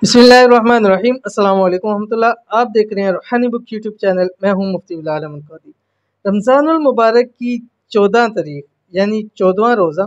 बिस्मिल्लाहिर्रहमानिर्रहीम अस्सलाम वालेकुम रहमतुल्लाह। आप देख रहे हैं रूहानी बुक यूट्यूब चैनल। मैं हूं मुफ्ती बिलाल अहमद कादी। रमज़ानुल मुबारक की 14 तारीख यानी 14वां रोज़ा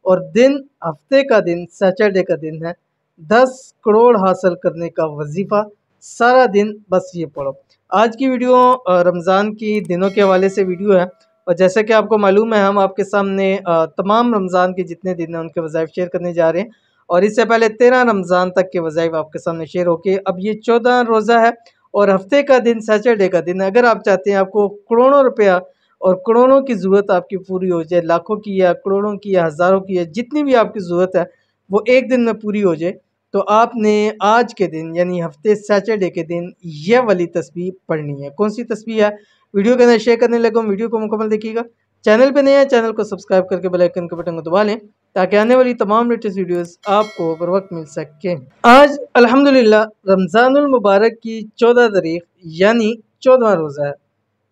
और दिन हफ्ते का दिन सैटरडे का दिन है। 10 करोड़ हासिल करने का वजीफ़ा, सारा दिन बस ये पढ़ो। आज की वीडियो रमज़ान की दिनों के हवाले से वीडियो है और जैसा कि आपको मालूम है हम आपके सामने तमाम रमज़ान के जितने दिन हैं उनके वज़ाइफ शेयर करने जा रहे हैं और इससे पहले 13 रमज़ान तक के वज़ाइफ आपके सामने शेयर होके अब ये 14 रोज़ा है और हफ्ते का दिन सैटरडे का दिन। अगर आप चाहते हैं आपको करोड़ों रुपया और करोड़ों की ज़रूरत आपकी पूरी हो जाए, लाखों की या करोड़ों की या हज़ारों की या जितनी भी आपकी ज़रूरत है वो एक दिन में पूरी हो जाए, तो आपने आज के दिन यानी हफ्ते सैटरडे के दिन यह वाली तस्बीह पढ़नी है। कौन सी तस्बीह है वीडियो के अंदर शेयर करने लगा हूँ, वीडियो को मुकम्मल देखिएगा। चैनल पे नए हैं चैनल को सब्सक्राइब करके बेल आइकन के बटन को दबा लें ताकि आने वाली तमाम लेटेस्ट वीडियोस आपको बर वक्त मिल सके। आज अल्हम्दुलिल्लाह रमज़ानुल मुबारक की 14 तारीख यानी 14वां रोज़ा है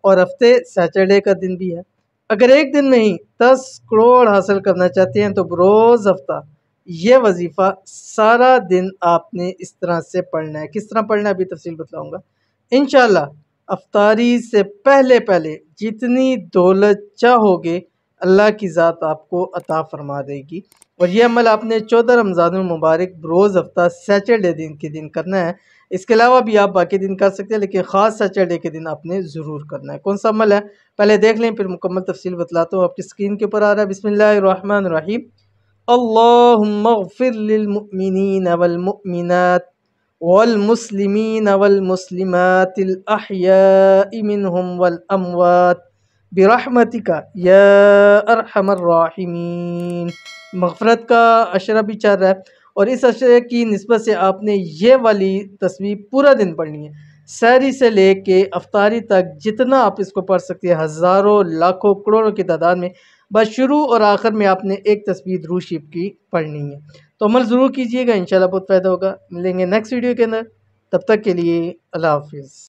और हफ्ते सैटरडे का दिन भी है। अगर एक दिन में ही 10 करोड़ हासिल करना चाहते हैं तो रोज़ हफ्ता ये वजीफ़ा सारा दिन आपने इस तरह से पढ़ना है। किस तरह पढ़ना है अभी तफसील बतलाऊँगा इंशाअल्लाह। अफ्तारी से पहले पहले जितनी दौलत चाहोगे अल्लाह की ज़ात आपको अता फरमा देगी और ये अमल आपने 14 रमज़ानुल मुबारक रोज़ हफ्ता सैटरडे दिन के दिन करना है। इसके अलावा भी आप बाकी दिन कर सकते हैं लेकिन ख़ास सैटरडे के दिन आपने ज़रूर करना है। कौन सा अमल है पहले देख लें फिर मुकम्मल तफसील बतलाता हूँ। आपकी स्क्रीन के ऊपर आ रहा है बिस्मिल्लाहिर्रहमानिर्रहीम। अल्लाहुम्मा अग़फ़िर लिल मुअमिनीन वल मुअमिनात वल मुस्लिमीन वल मुस्लिमातिल अहयाइ मिनहुम वल अमवात बिरहमतिका या अरहमर राहिमीन। मग़फ़िरत का अशरा भी चल रहा है और इस अशरे की निस्बत से आपने ये वाली तस्बीह पूरा दिन पढ़नी है, सहरी से लेके अफ्तारी तक जितना आप इसको पढ़ सकते हैं, हज़ारों लाखों करोड़ों की तादाद में। बस शुरू और आखिर में आपने एक तस्बीह दुरूद शरीफ की पढ़नी है। तो अमल ज़रूर कीजिएगा, इंशाल्लाह बहुत फ़ायदा होगा। मिलेंगे नेक्स्ट वीडियो के अंदर, तब तक के लिए अल्लाह हाफ़िज़।